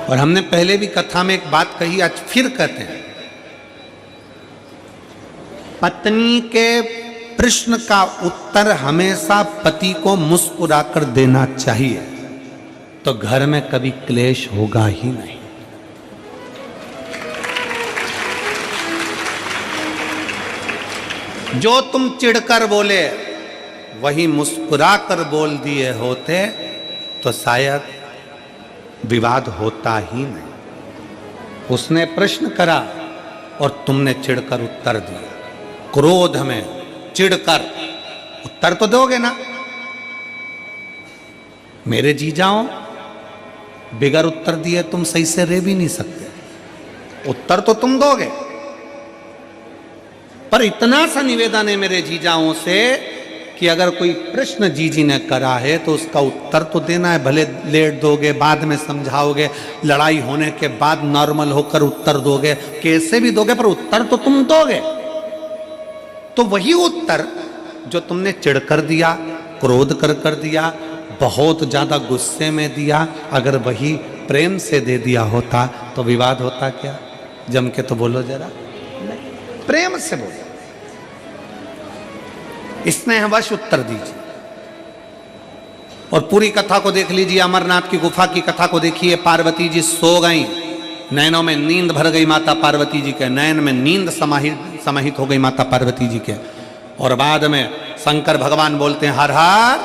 और हमने पहले भी कथा में एक बात कही, आज फिर कहते हैं, पत्नी के प्रश्न का उत्तर हमेशा पति को मुस्कुराकर देना चाहिए, तो घर में कभी क्लेश होगा ही नहीं। जो तुम चिढ़कर बोले वही मुस्कुराकर बोल दिए होते तो शायद विवाद होता ही नहीं। उसने प्रश्न करा और तुमने चिढ़कर उत्तर दिया। क्रोध में चिढ़कर उत्तर तो दोगे ना। मेरे जीजाओं, बिगर उत्तर दिए तुम सही से रह भी नहीं सकते, उत्तर तो तुम दोगे। पर इतना सा निवेदन है मेरे जीजाओं से कि अगर कोई प्रश्न जीजी ने करा है तो उसका उत्तर तो देना है। भले लेट दोगे, बाद में समझाओगे, लड़ाई होने के बाद नॉर्मल होकर उत्तर दोगे, कैसे भी दोगे, पर उत्तर तो तुम दोगे। तो वही उत्तर जो तुमने चिढ़कर दिया, क्रोध कर दिया, बहुत ज्यादा गुस्से में दिया, अगर वही प्रेम से दे दिया होता तो विवाद होता क्या? जम के तो बोलो जरा। प्रेम से बोलो, स्नेहवश उत्तर दीजिए। और पूरी कथा को देख लीजिए, अमरनाथ की गुफा की कथा को देखिए। पार्वती जी सो गई, नैनों में नींद भर गई माता पार्वती जी के, नयन में नींद समाहित हो गई माता पार्वती जी के। और बाद में शंकर भगवान बोलते हैं हर हर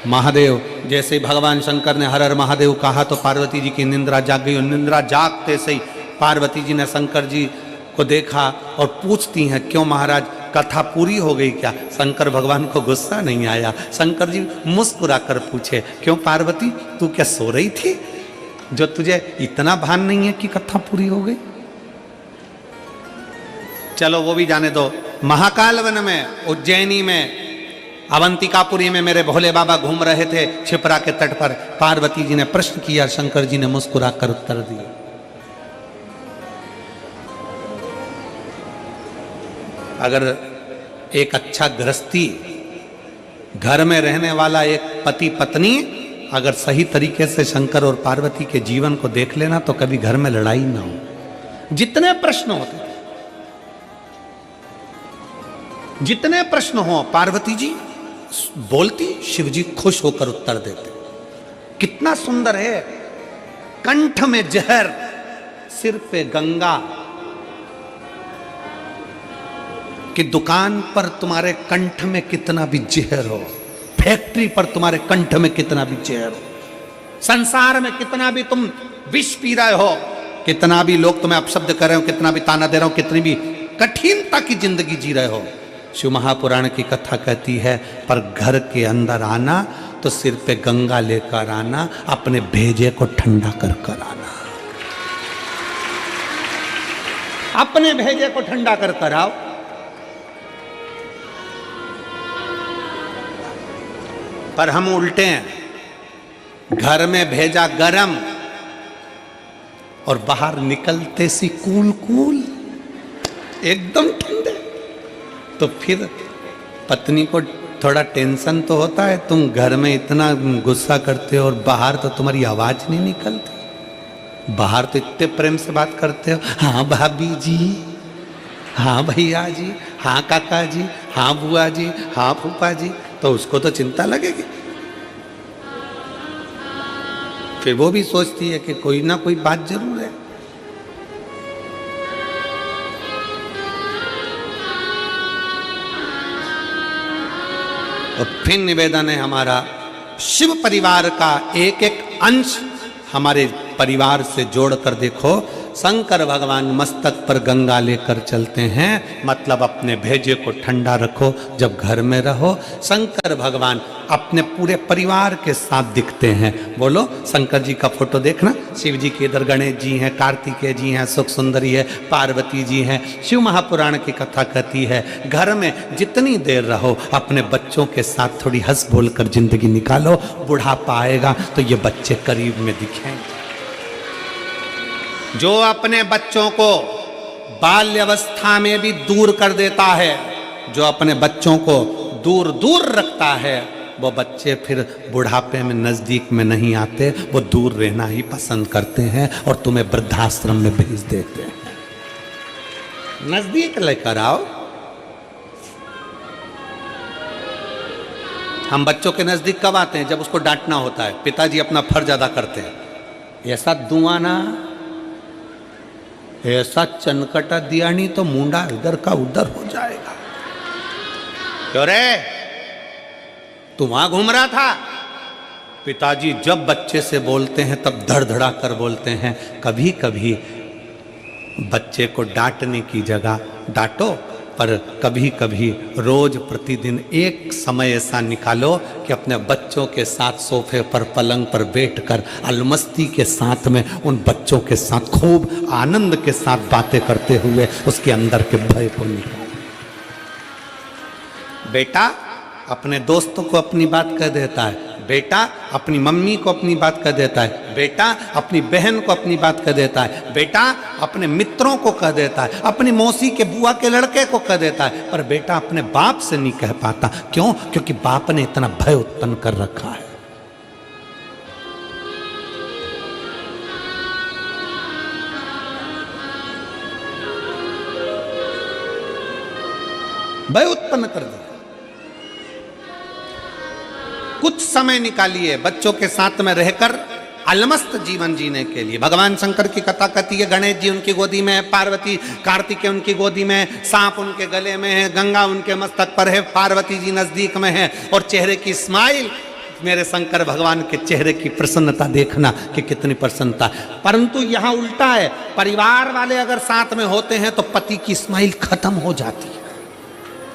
महादेव। जैसे ही भगवान शंकर ने हर हर महादेव कहा तो पार्वती जी की निंद्रा जाग गई। और निंद्रा जागते से ही पार्वती जी ने शंकर जी को देखा और पूछती हैं, क्यों महाराज, कथा पूरी हो गई क्या? शंकर भगवान को गुस्सा नहीं आया। शंकर जी मुस्कुरा कर पूछे, क्यों पार्वती, तू क्या सो रही थी जो तुझे इतना भान नहीं है कि कथा पूरी हो गई? चलो वो भी जाने दो। महाकाल वन में, उज्जैनी में, अवंतिकापुरी में मेरे भोले बाबा घूम रहे थे छिपरा के तट पर। पार्वती जी ने प्रश्न किया, शंकर जी ने मुस्कुरा कर उत्तर दिया। अगर एक अच्छा गृहस्थी, घर में रहने वाला एक पति पत्नी अगर सही तरीके से शंकर और पार्वती के जीवन को देख लेना तो कभी घर में लड़ाई ना हो। जितने प्रश्न होते थे, जितने प्रश्न हो, पार्वती जी बोलती, शिव जी खुश होकर उत्तर देते। कितना सुंदर है। कंठ में जहर, सिर पे गंगा। कि दुकान पर तुम्हारे कंठ में कितना भी जहर हो, फैक्ट्री पर तुम्हारे कंठ में कितना भी जहर हो, संसार में कितना भी तुम विष पी रहे हो, कितना भी लोग तुम्हें अपशब्द कर रहे हो, कितना भी ताना दे रहे हो, कितनी भी कठिनता की जिंदगी जी रहे हो, शिव महापुराण की कथा कहती है, पर घर के अंदर आना तो सिर पे गंगा लेकर आना, अपने भेजे को ठंडा कर कर आना। अपने भेजे को ठंडा कर कर आओ। पर हम उल्टे हैं, घर में भेजा गरम और बाहर निकलते सी कूल कूल, एकदम ठंडे। तो फिर पत्नी को थोड़ा टेंशन तो होता है, तुम घर में इतना गुस्सा करते हो और बाहर तो तुम्हारी आवाज नहीं निकलती। बाहर तो इतने प्रेम से बात करते हो, हाँ भाभी जी, हाँ भैया जी, हाँ काका जी, हाँ बुआ जी, हाँ फूफा जी, तो उसको तो चिंता लगेगी। फिर वो भी सोचती है कि कोई ना कोई बात जरूर है। और फिर निवेदन है हमारा, शिव परिवार का एक एक अंश हमारे परिवार से जोड़कर देखो। शंकर भगवान मस्तक पर गंगा लेकर चलते हैं, मतलब अपने भेजे को ठंडा रखो जब घर में रहो। शंकर भगवान अपने पूरे परिवार के साथ दिखते हैं। बोलो, शंकर जी का फोटो देखना, शिव जी के इधर गणेश जी हैं, कार्तिकेय जी हैं, सुख सुंदरी है, पार्वती जी हैं। शिव महापुराण की कथा कहती है, घर में जितनी देर रहो अपने बच्चों के साथ थोड़ी हंस बोलकर जिंदगी निकालो। बुढ़ापा आएगा तो ये बच्चे करीब में दिखेंगे। जो अपने बच्चों को बाल्यावस्था में भी दूर कर देता है, जो अपने बच्चों को दूर दूर रखता है, वो बच्चे फिर बुढ़ापे में नज़दीक में नहीं आते, वो दूर रहना ही पसंद करते हैं और तुम्हें वृद्धाश्रम में भेज देते हैं। नज़दीक लेकर आओ। हम बच्चों के नज़दीक कब आते हैं? जब उसको डांटना होता है। पिताजी अपना फर्ज अदा करते हैं। ऐसा दुआना, ऐसा चनकटा दिया नहीं तो मुंडा इधर का उधर हो जाएगा। क्यों रे, तू वहां घूम रहा था? पिताजी जब बच्चे से बोलते हैं तब धड़धड़ा कर बोलते हैं। कभी कभी बच्चे को डांटने की जगह डांटो, पर कभी कभी रोज प्रतिदिन एक समय ऐसा निकालो कि अपने बच्चों के साथ सोफे पर पलंग पर बैठकर अलमस्ती के साथ में उन बच्चों के साथ खूब आनंद के साथ बातें करते हुए उसके अंदर के भय को निकालो। बेटा अपने दोस्तों को अपनी बात कह देता है, बेटा अपनी मम्मी को अपनी बात कह देता है, बेटा अपनी बहन को अपनी बात कह देता है, बेटा अपने मित्रों को कह देता है, अपनी मौसी के बुआ के लड़के को कह देता है, पर बेटा अपने बाप से नहीं कह पाता। क्यों? क्योंकि बाप ने इतना भय उत्पन्न कर रखा है। भय उत्पन्न कर दिया। कुछ समय निकालिए बच्चों के साथ में रहकर अलमस्त जीवन जीने के लिए। भगवान शंकर की कथा कहती है, गणेश जी उनकी गोदी में है, पार्वती कार्तिकेय उनकी गोदी में है, सांप उनके गले में है, गंगा उनके मस्तक पर है, पार्वती जी नजदीक में है, और चेहरे की स्माइल, मेरे शंकर भगवान के चेहरे की प्रसन्नता देखना कि कितनी प्रसन्नता। परंतु यहाँ उल्टा है, परिवार वाले अगर साथ में होते हैं तो पति की स्माइल खत्म हो जाती है।